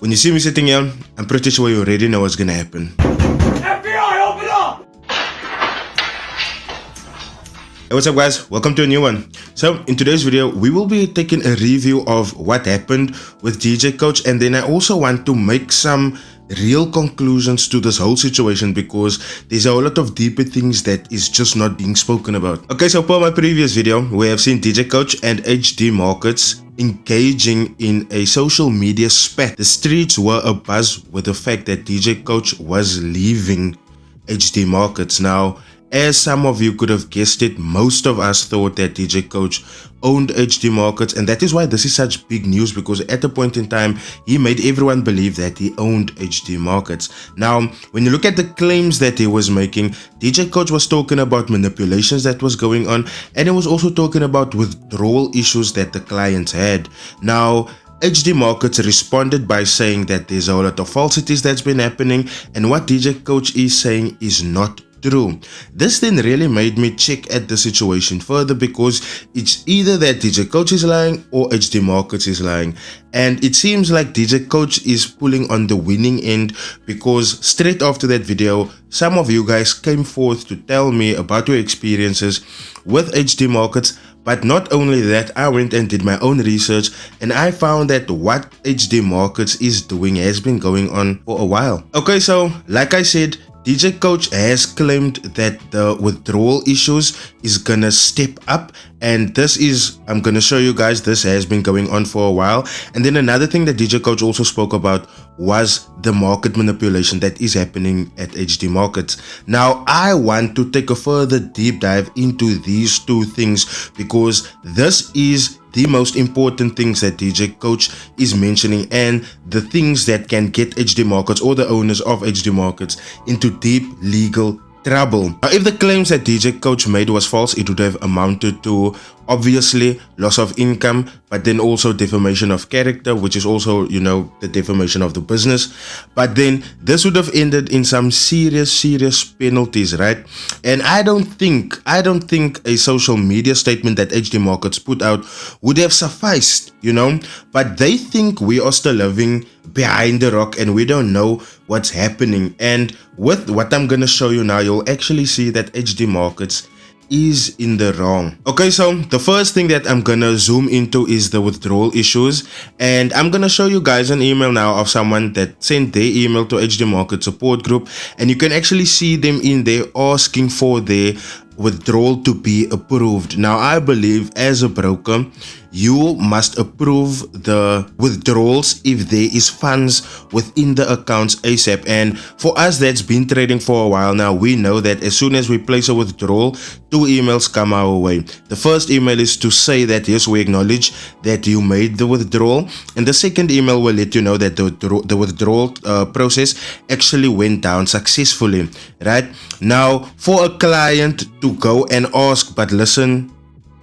When you see me sitting here, I'm pretty sure you already know what's gonna happen. FBI, open up! Hey, what's up guys, welcome to a new one. So in today's video we will be taking a review of what happened with DJ Coach, and then I also want to make some real conclusions to this whole situation because there's a whole lot of deeper things that is just not being spoken about. Okay, so per my previous video we have seen DJ Coach and Hdmarkets engaging in a social media spat. The streets were abuzz with the fact that DJ Coach was leaving Hdmarkets. Now, as some of you could have guessed it, most of us thought that DJ Coach owned Hdmarkets, and that is why this is such big news, because at a point in time he made everyone believe that he owned Hdmarkets. Now, when you look at the claims that he was making, DJ Coach was talking about manipulations that was going on, and he was also talking about withdrawal issues that the clients had. Now, Hdmarkets responded by saying that there's a whole lot of falsities that's been happening, and what DJ Coach is saying is not true. This then really made me check at the situation further, because it's either that DJ Coach is lying or Hdmarkets is lying, and it seems like DJ Coach is pulling on the winning end, because straight after that video some of you guys came forth to tell me about your experiences with Hdmarkets. But not only that, I went and did my own research, and I found that what Hdmarkets is doing has been going on for a while. Okay, so like I said, DJ Coach has claimed that the withdrawal issues is gonna step up, and this is, I'm gonna show you guys, this has been going on for a while. And then another thing that DJ Coach also spoke about was the market manipulation that is happening at Hdmarkets. Now, I want to take a further deep dive into these two things, because this is the most important things that DJ Coach is mentioning, and the things that can get Hdmarkets or the owners of Hdmarkets into deep legal trouble. Now, if the claims that DJ Coach made was false, it would have amounted to obviously loss of income, but then also defamation of character, which is also, you know, the defamation of the business. But then this would have ended in some serious penalties, right? And I don't think a social media statement that Hdmarkets put out would have sufficed, you know. But they think we are still living behind the rock and we don't know what's happening. And with what I'm gonna show you now, you'll actually see that Hdmarkets is in the wrong. Okay, so the first thing that I'm gonna zoom into is the withdrawal issues, and I'm gonna show you guys an email now of someone that sent their email to Hdmarket support group, and you can actually see them in there asking for their withdrawal to be approved. Now, I believe as a broker you must approve the withdrawals if there is funds within the accounts ASAP. And for us that's been trading for a while now, we know that as soon as we place a withdrawal, two emails come our way. The first email is to say that yes, we acknowledge that you made the withdrawal, and the second email will let you know that the withdrawal process actually went down successfully, right? Now, for a client to go and ask, but listen,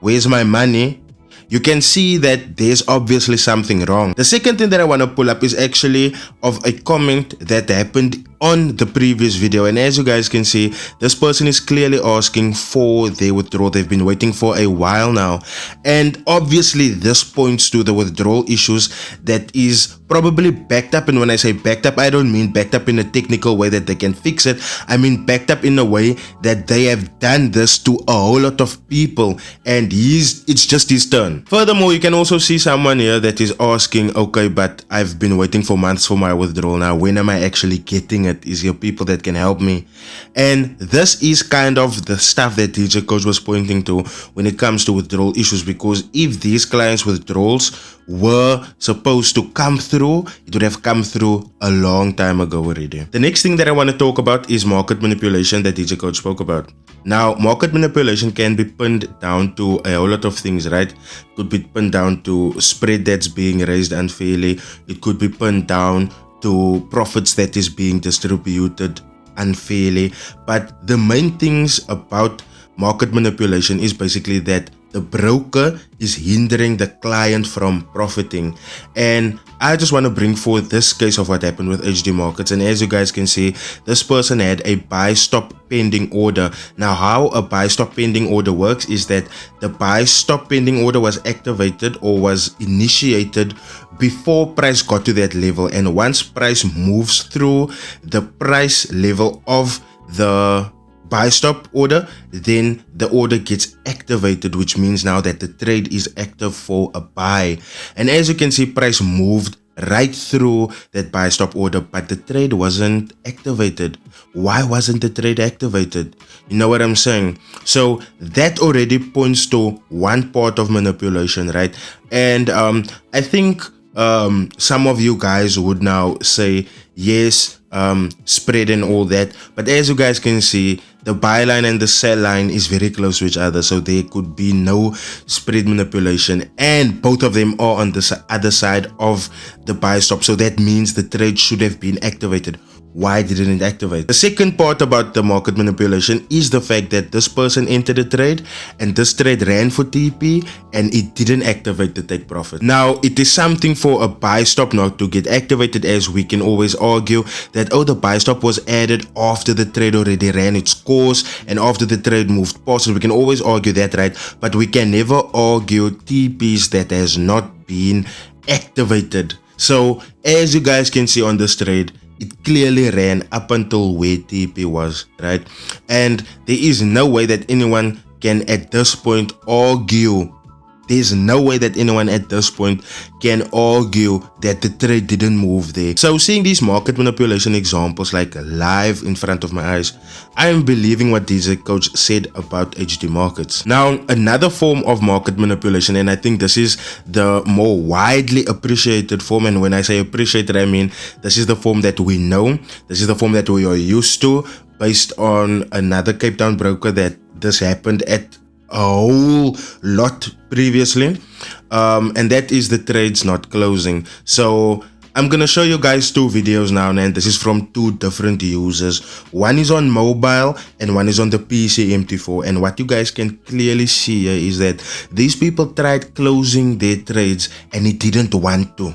where's my money? You can see that there's obviously something wrong. The second thing that I want to pull up is actually of a comment that happened on the previous video, and as you guys can see, this person is clearly asking for their withdrawal. They've been waiting for a while now, and obviously this points to the withdrawal issues that is probably backed up. And when I say backed up, I don't mean backed up in a technical way that they can fix it. I mean backed up in a way that they have done this to a whole lot of people, and it's just his turn. Furthermore, you can also see someone here that is asking, okay, but I've been waiting for months for my withdrawal. Now, when am I actually getting it? Is there people that can help me? And this is kind of the stuff that DJ Coach was pointing to when it comes to withdrawal issues, because if these clients' withdrawals were supposed to come through, it would have come through a long time ago already. The next thing that I want to talk about is market manipulation that DJ Coach spoke about. Now, market manipulation can be pinned down to a whole lot of things, right? It could be pinned down to spread that's being raised unfairly. It could be pinned down to profits that is being distributed unfairly. But the main things about market manipulation is basically that the broker is hindering the client from profiting. And I just want to bring forth this case of what happened with Hdmarkets. And as you guys can see, this person had a buy stop pending order. Now, how a buy stop pending order works is that the buy stop pending order was activated or was initiated before price got to that level. And once price moves through the price level of the buy stop order, then the order gets activated, which means now that the trade is active for a buy. And as you can see, price moved right through that buy stop order, but the trade wasn't activated. Why wasn't the trade activated? You know what I'm saying? So that already points to one part of manipulation, right? And I think some of you guys would now say, yes, spread and all that, but as you guys can see, the buy line and the sell line is very close to each other, so there could be no spread manipulation, and both of them are on the other side of the buy stop, so that means the trade should have been activated. Why didn't it activate? The second part about the market manipulation is the fact that this person entered a trade and this trade ran for TP and it didn't activate the take profit. Now, it is something for a buy stop not to get activated, as we can always argue that, oh, the buy stop was added after the trade already ran its course and after the trade moved past. We can always argue that, right? But we can never argue TPs that has not been activated. So as you guys can see on this trade, it clearly ran up until where TP was, right? And there is no way that anyone can at this point argue. There's no way that anyone at this point can argue that the trade didn't move there. So seeing these market manipulation examples like live in front of my eyes, I am believing what DJ Coach said about Hdmarkets. Now, another form of market manipulation, and I think this is the more widely appreciated form, and when I say appreciated, I mean this is the form that we know, this is the form that we are used to, based on another Cape Town broker that this happened at a whole lot previously, and that is the trades not closing. So I'm gonna show you guys two videos now, and this is from two different users. One is on mobile and one is on the PC MT4, and what you guys can clearly see here is that these people tried closing their trades and it didn't want to.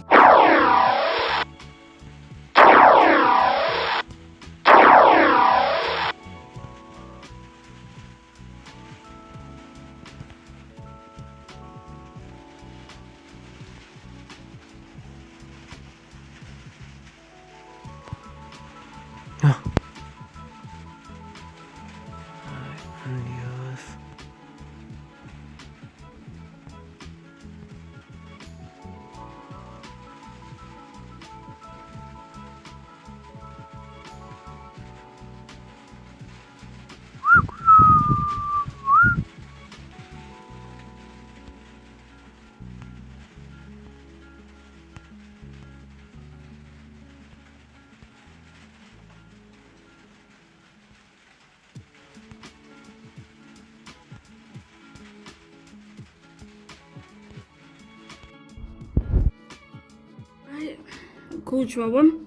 Coach Wawan,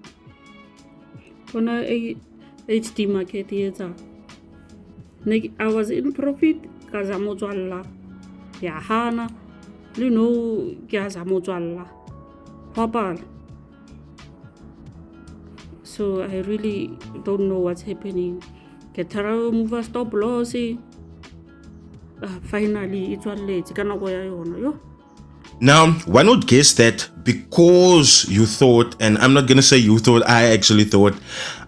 when I Hdmarket here, I was in profit because I'm Withdrawal. Yahana, you know, because I'm Withdrawal. Papa. So I really don't know what's happening. Get her move a stop lossy. Finally, it's all late. Yo. Now, one would guess that because you thought, and I'm not going to say you thought, I actually thought,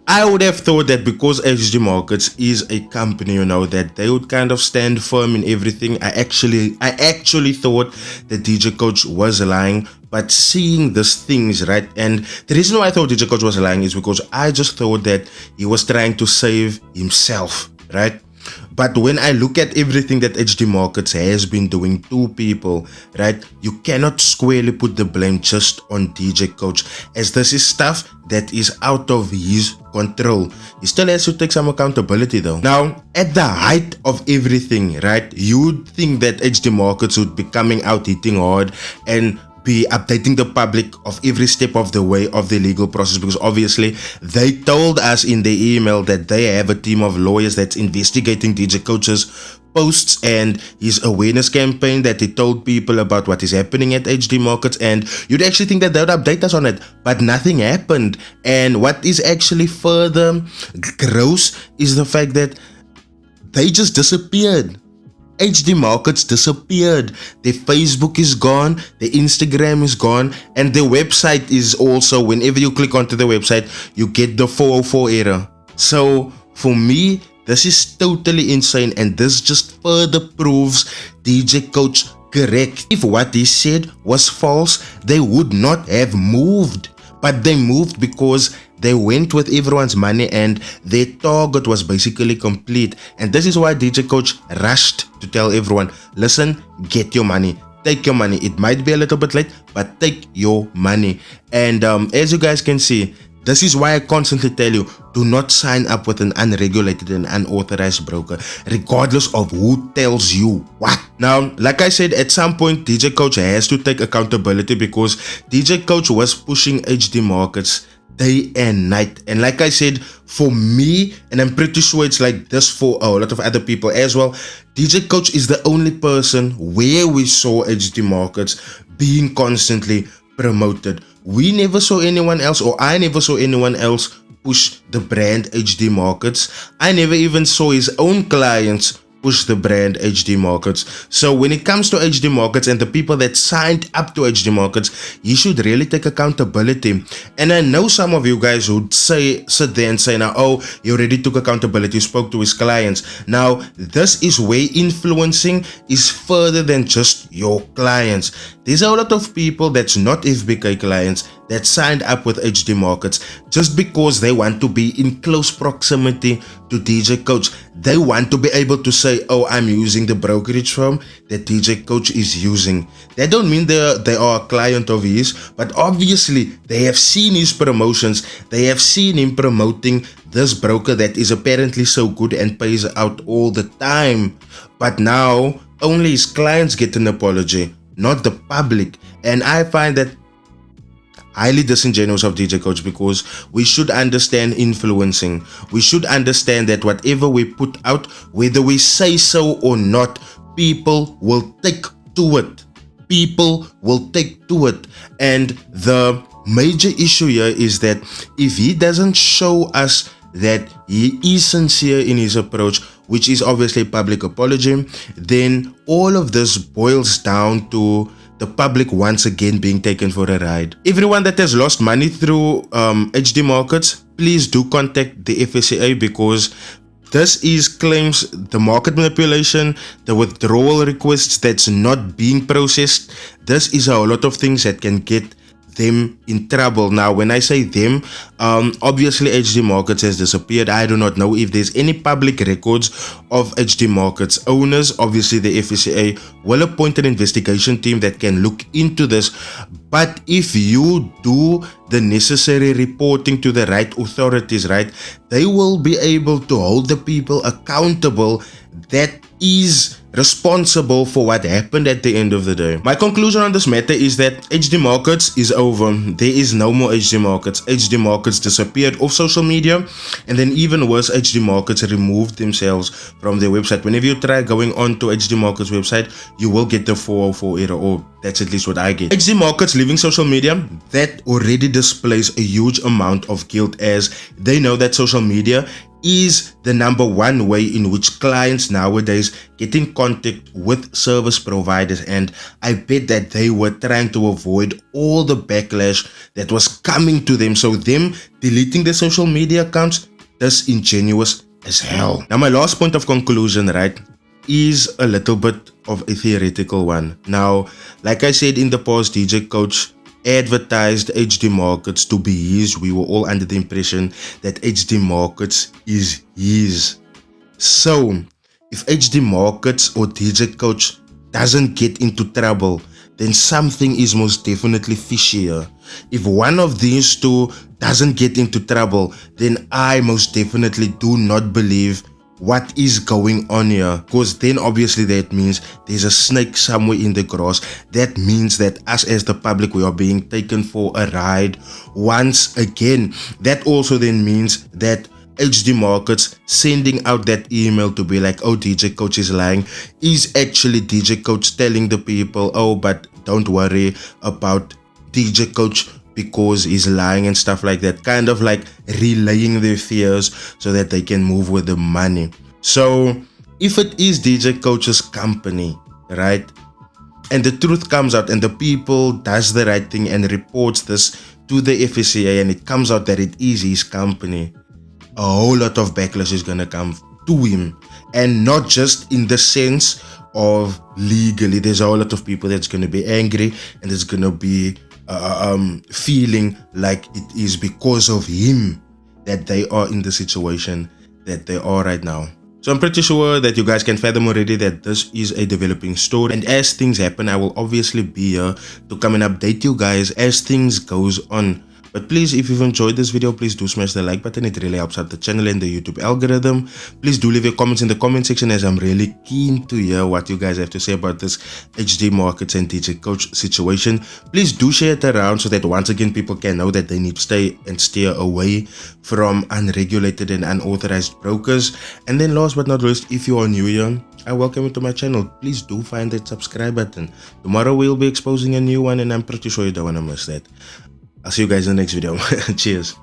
I would have thought that because Hdmarkets is a company, you know, that they would kind of stand firm in everything. I actually thought that DJ Coach was lying, but seeing these things, right? And the reason why I thought DJ Coach was lying is because I just thought that he was trying to save himself, right? But when I look at everything that Hdmarkets has been doing to people, right, you cannot squarely put the blame just on DJ Coach, as this is stuff that is out of his control. He still has to take some accountability though. Now, at the height of everything, right, you'd think that Hdmarkets would be coming out hitting hard and be updating the public of every step of the way of the legal process, because obviously they told us in the email that they have a team of lawyers that's investigating DJ Coach's posts and his awareness campaign that he told people about what is happening at Hdmarkets, and you'd actually think that they would update us on it, but nothing happened. And what is actually further gross is the fact that they just disappeared. Hdmarkets disappeared. Their Facebook is gone, their Instagram is gone, and their website is also, whenever you click onto the website, you get the 404 error. So for me, this is totally insane, and this just further proves DJ Coach correct. If what he said was false, they would not have moved. But they moved because they went with everyone's money and their target was basically complete. And this is why DJ Coach rushed to tell everyone, listen, get your money. Take your money. It might be a little bit late, but take your money. And as you guys can see, this is why I constantly tell you, do not sign up with an unregulated and unauthorized broker, regardless of who tells you what. Now, like I said, at some point, DJ Coach has to take accountability, because DJ Coach was pushing Hdmarkets day and night. And like I said, for me, and I'm pretty sure it's like this for a lot of other people as well, DJ Coach is the only person where we saw Hdmarkets being constantly promoted. We never saw anyone else, or I never saw anyone else push the brand Hdmarkets. I never even saw his own clients push the brand Hdmarkets. So when it comes to Hdmarkets and the people that signed up to Hdmarkets, you should really take accountability. And I know some of you guys would sit there and say, now, oh, he already took accountability, you spoke to his clients. Now, this is where influencing is further than just your clients. There's a lot of people that's not FBK clients that signed up with Hdmarkets just because they want to be in close proximity to DJ Coach. They want to be able to say, oh, I'm using the brokerage firm that DJ Coach is using. That don't mean they are a client of his, but obviously they have seen his promotions. They have seen him promoting this broker that is apparently so good and pays out all the time. But now only his clients get an apology, not the public. And I find that highly disingenuous of DJ Coach, because we should understand influencing. We should understand that whatever we put out, whether we say so or not, people will take to it. People will take to it. And the major issue here is that if he doesn't show us that he is sincere in his approach, which is obviously a public apology, then all of this boils down to the public once again being taken for a ride. Everyone that has lost money through Hdmarkets, please do contact the FSCA, because this is claims the market manipulation, the withdrawal requests that's not being processed. This is a lot of things that can get them in trouble. Now, when I say them, obviously Hdmarkets has disappeared. I do not know if there's any public records of Hdmarkets owners. Obviously the FSCA will appoint an investigation team that can look into this. But if you do the necessary reporting to the right authorities, right, they will be able to hold the people accountable that is responsible for what happened at the end of the day. My conclusion on this matter is that Hdmarkets is over. There is no more Hdmarkets. Hdmarkets disappeared off social media, and then even worse, Hdmarkets removed themselves from their website. Whenever you try going on to Hdmarkets website, you will get the 404 error, or that's at least what I get. Hdmarkets leaving social media, that already displays a huge amount of guilt, as they know that social media is the number one way in which clients nowadays get in contact with service providers, and I bet that they were trying to avoid all the backlash that was coming to them. So them deleting their social media accounts, that's ingenuous as hell. Now, my last point of conclusion, right, is a little bit of a theoretical one. Now, like I said in the past, DJ Coach advertised Hdmarkets to be his. We were all under the impression that Hdmarkets is his. So if Hdmarkets or DJ Coach doesn't get into trouble, then something is most definitely fishier. If one of these two doesn't get into trouble, then I most definitely do not believe what is going on here, because then obviously that means there's a snake somewhere in the grass. That means that us as the public, we are being taken for a ride once again. That also then means that Hdmarkets sending out that email to be like, oh, DJ Coach is lying, is actually DJ Coach telling the people, oh, but don't worry about DJ Coach because he's lying and stuff like that, kind of like relaying their fears so that they can move with the money. So if it is DJ Coach's company, right, and the truth comes out and the people does the right thing and reports this to the FSCA and it comes out that it is his company, a whole lot of backlash is gonna come to him, and not just in the sense of legally. There's a whole lot of people that's gonna be angry and it's gonna be feeling like it is because of him that they are in the situation that they are right now. So I'm pretty sure that you guys can fathom already that this is a developing story, and as things happen I will obviously be here to come and update you guys as things goes on. But please, if you've enjoyed this video, please do smash the like button. It really helps out the channel and the YouTube algorithm. Please do leave your comments in the comment section, as I'm really keen to hear what you guys have to say about this Hdmarkets and DJ Coach situation. Please do share it around so that once again people can know that they need to stay and steer away from unregulated and unauthorized brokers. And then last but not least, if you are new here, I welcome you to my channel. Please do find that subscribe button. Tomorrow we'll be exposing a new one and I'm pretty sure you don't want to miss that. I'll see you guys in the next video. Cheers.